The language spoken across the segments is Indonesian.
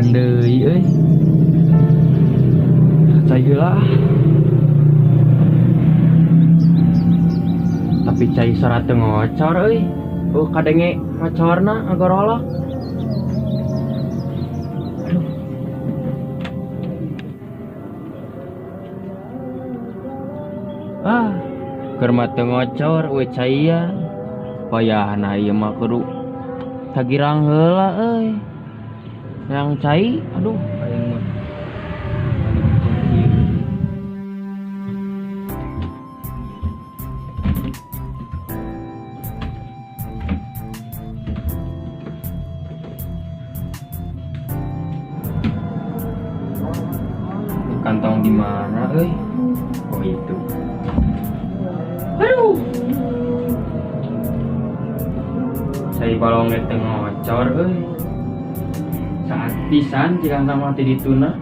Makan deui euy. Cai heula. Tapi cai sora teu ngocor euy. Kadenge ngocorna agorolok. Keur mah teu ngocor we caian. Payahna ieu mah kudu tagirang heula euy. Yang cai aduh aing mah. Kantong di mana euy? Oh itu. Aduh. Saya balong teu ngocor euy. Saat pisan jika kantong mati dituna.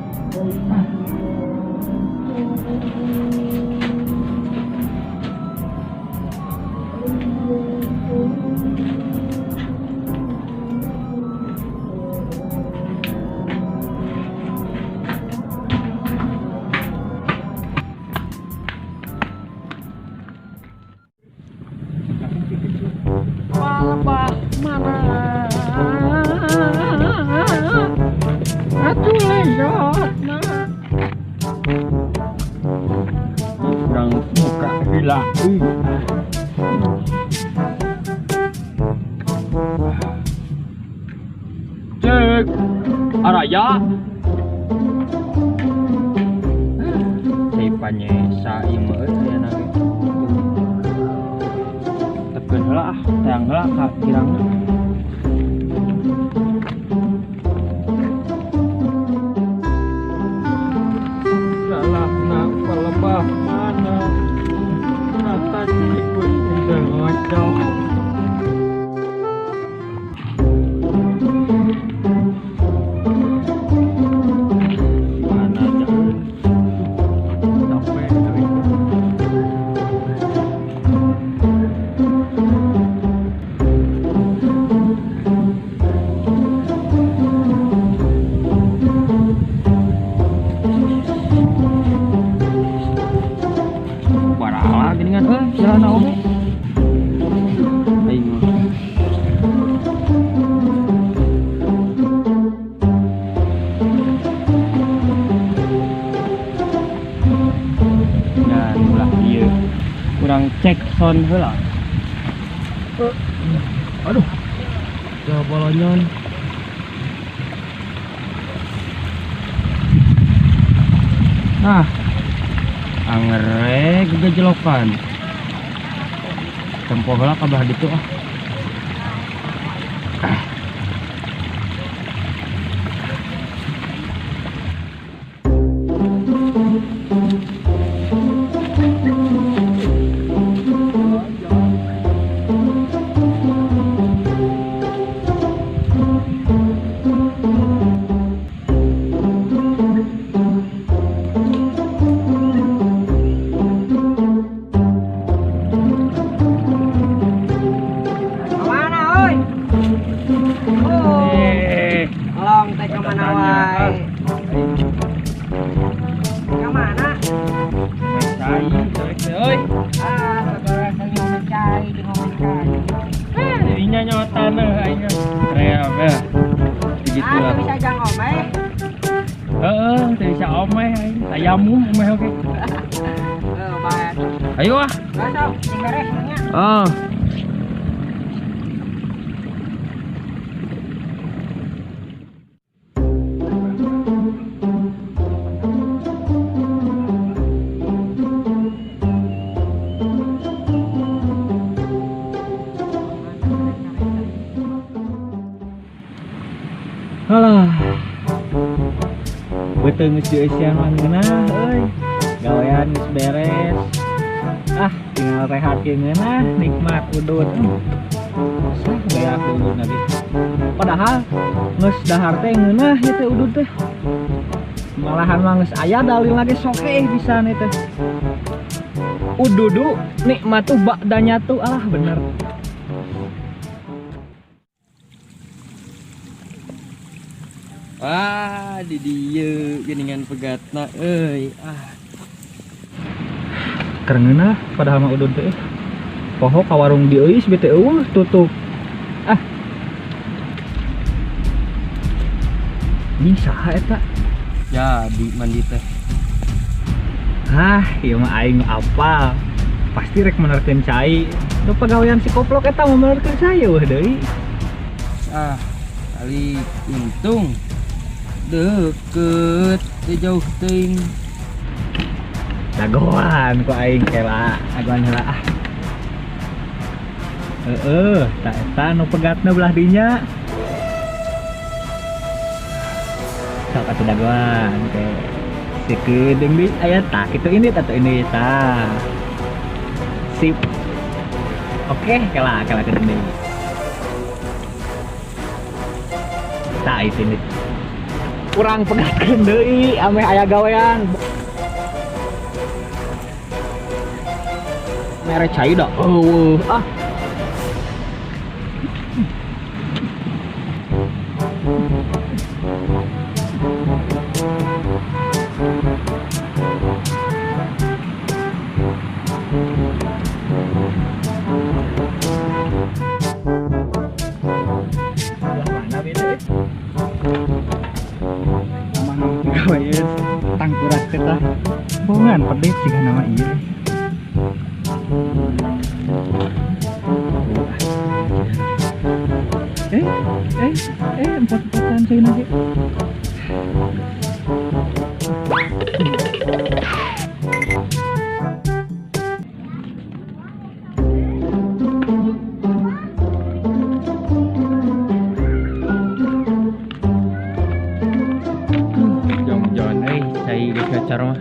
Palebah mana? Atuh lejotna. Kurang muka gila. Cek araya. Saya panyesa ieu mah euy aya ge. Tekeun heula tayang heula ka kirangna. Salahna palebah mana? Rata ikut teu ngocok. Geningan jalan oge. Aing mah. Dan ulah ieu. Kurang cek sound heula. Aduh. Coba bolonyon. Nah. Angerek gejelokan. Tempo heula ka belah ditu ah. Jadinya nyotan aja. Real ya. Begitu lah. Bisa jang omeh. Bisa omeh ayammu omeh oke. Baik. Ayo ah. Gasau, sing beres nya. Oh. Alah, betul ngisi siangan ngeunah euy. Gawean geus beres. Tinggal rehat ge ngeunah, nikmat udud. Sah beak udud lagi. Padahal geus dahar teh ngeunah ieu teh udud teh. Malahan mah geus aya dalil lagi soke pisan ieu teh. Ududu nikmatu ba'danya tuh alah bener. Wah, di dieu geuningan pegatna euy. Kerengeuna padahal mah udun teh. Poho ka warung di euy bete eueuh tutup. Bisa eta. Jadi mandi teh. Ieu mah aing apal. Pasti rek menerkeun cai. Nu pagawean si koplok eta mau menerkeun cai weuh deui. Kali untung deket teu jauh teuing. Dagoan ku aing kela, dagoan heula tak eta nu pegatna belah dinya. Sok atuh dagoan teh. Sikeuding di aya tah kitu ini atau ini tah. Sip. Oke, kela keuding deui. Tah itu nih. Kurang pegatkeun deui ame aya gawean. Mere cai dah. Tangkurat kita bongan pedit sih nama iya. Empat-empatan saya lagi. Ngacor mah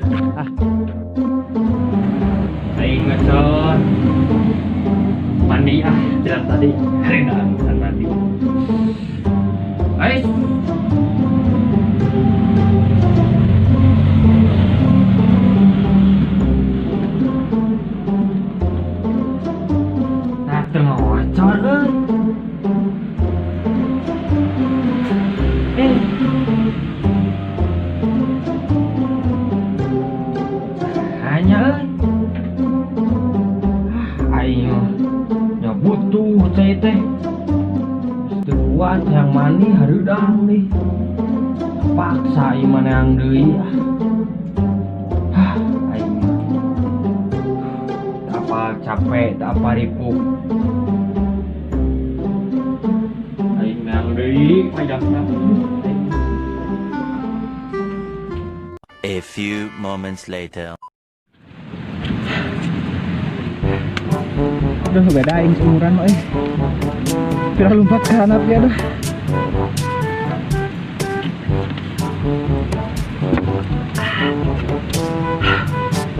aing ngacor mandi jalan tadi bisa mandi nah tengah ngacor butuh cai teh kuat yang mani harudang nih paksa iman yang deui aing tak apa capek tak apa ripuk aing yang deui pajangna. A few moments later. Aduh beda aing seumuran mah Pira lompat ke hanap ya aduh.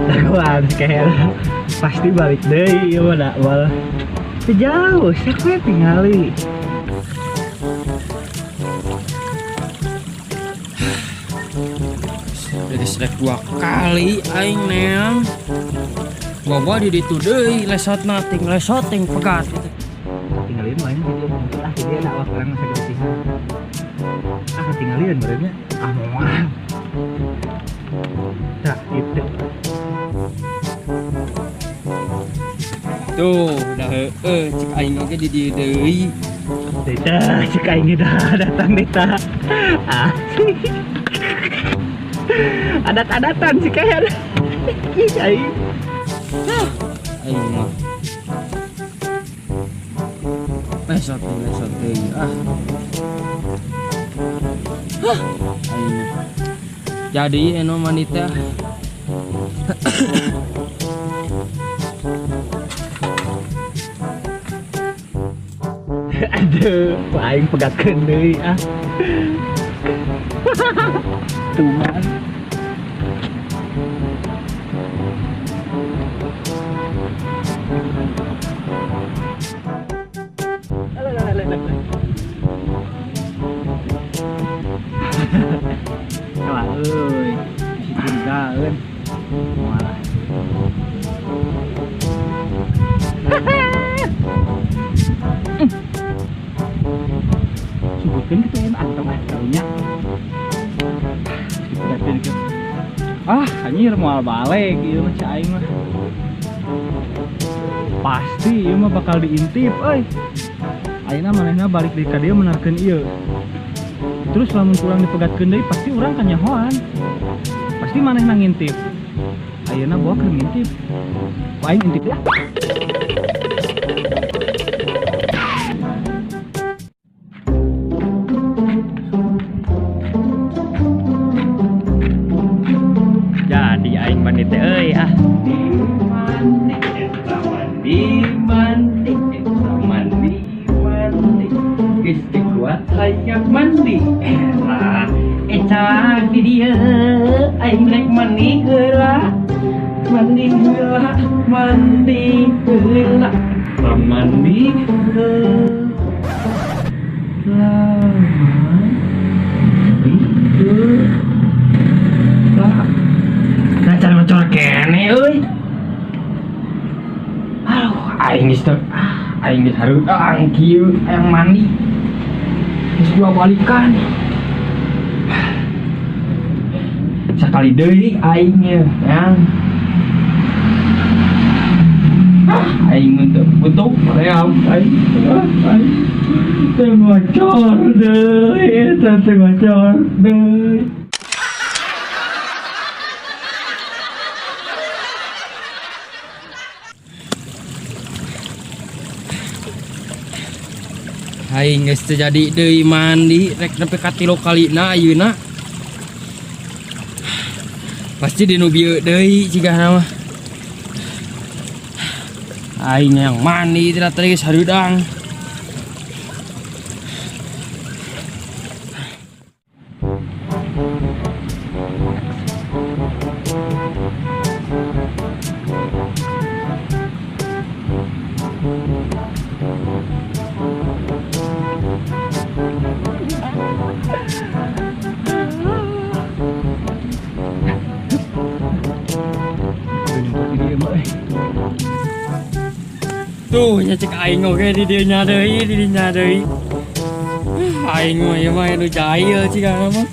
Dagoan kayak pasti balik deui ieu mah da wal. Teu jauh sak we tingali. Jadi sudah 2 kali aing neang bawa di ditu deui lesotna ting lesoting pegat tinggalin main gitu jadi enak waktu orang sakit hati tinggalin berarti moal nah itu tuh udah cik aing oge di dieu deui Dita cik aing dah datang Dita adat-adatan sih kayak aing aing mah lesot deui aing jadi eno manita aduh aing pegatkeun deui tuman Wah, euy, cintaeun. Moal. sebutkan gitu ya atau tahunya gitu. Anjir moal balik ieu mah cai mah pasti ieu mah bakal diintip euy. Ayeuna manehna balik deui ka dieu menarkeun ieu. Terus lamun kurang dipegatkeun deui pasti urang kan nyahoan. Pasti manehna ngintip. Ayeuna bawa keur ngintip. Aing intip ya. Jadi aing mandi teh euy mandi geus teu kuat hayang mandi eta di dieu aing rek mandi heula mandi heula mandi cari macam kene euy. Aing geus teu aing geus hareuang kieu hayang mandi. Geus dua balikan. Sakali deui aing yang aing untuk butuh ream aing teu ngocor deui teu ngocor deui. Aing geus teu jadi deui mandi rek nepi ka 3 kalina ayeuna. Pasti dinu bieu deui cigahna mah. Aing yang mandi ternyata geus hareudang. Tuh nyecek aing oke di dieu deui. Aing mah ieu mah nu jahil cigana mah.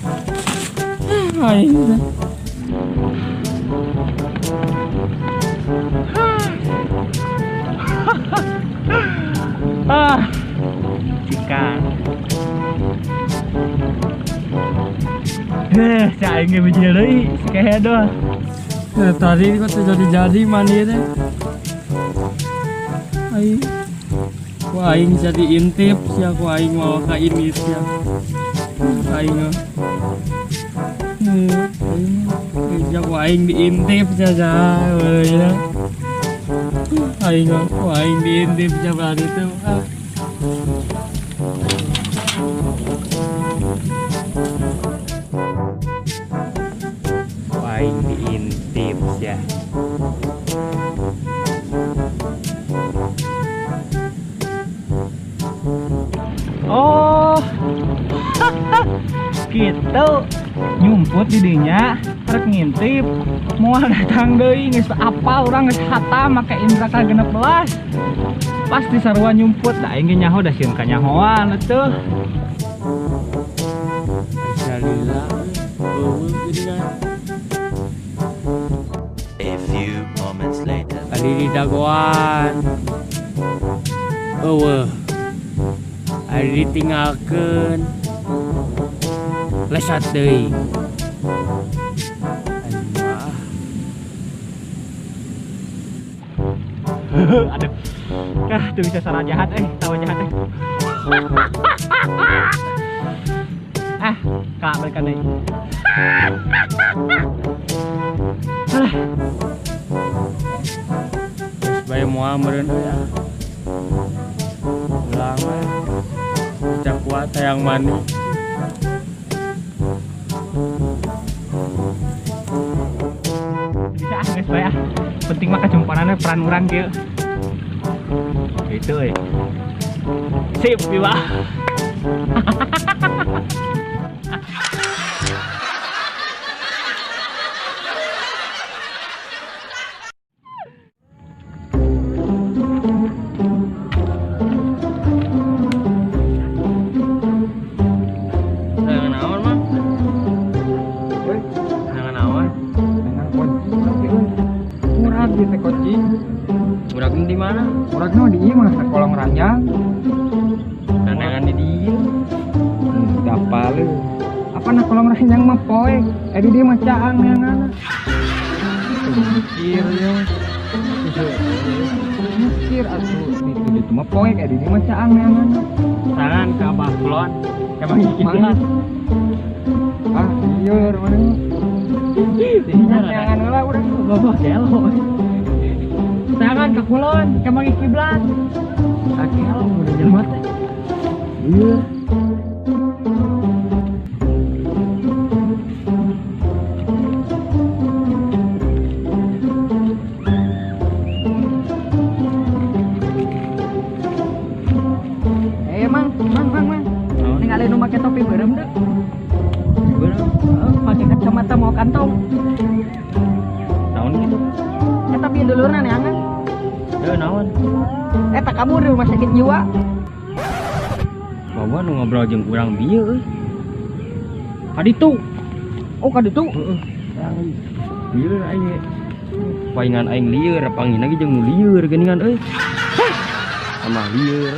Aing Ikan. Cai ge biji deui sakehe doh. tadi kok teu jadi mandi teh. Aing jadi intip sia ku aing mau ka ini sia. Aing kerja ku aing diintip saja ya. Aing diintip saja berarti itu. Aing diintip ya. Oh, gitu nyumput di dinya, rek ngintip, mau datang deui geus apal urang geus hatam make indra ka 16. Pas di sarua nyumput, da aing ge nyaho da sieun ka nyahoan atuh. Alhamdulillah. A few moments later. Ali di dagoan. Ari ditinggalkeun. Lesat deui. Aduh. Tuh bisa salah jahat tawa jahat Kak balikan deui. Geus bae moal meureun ya. Ulang we. Bisa kuat hayang mandi. Bisa geus bae penting mah kacumpanana peran urang kieu. Gitu sip Biwa. Jangan awan. Dengan kunci lagi euy. Murag di teh kunci. Udah di mana? Murag no di ieu mah na kolong ranjang. Nanangan di dia. Gapal lu. Apa na kolong ranjang mah poek. Di dieu mah caang neangan. Mikir ya. Mikir atuh di dieu mah poek di dieu mah caang neangan. Tangan ke abah kulon. Emang Mana? Ah, iya mana? Jangan lah udah bawa gelo. Tangan ke kulon. Emang kiblat. Akelo udah jelema teh. Iya. Mang. Ningali nu make topi beureum deh. Pakai kacamata mau kantong. Naon gitu? Tapi dulurna neangan. Naon? Tak kamu di rumah sakit jiwa. Bawa nu ngobrol jeung urang bieu euy. Kaditu. Oh kaditu. Lieur aing. Paingan aing lieur, pangin lagi jeung nu lieur geuningan euy. Sama lieur.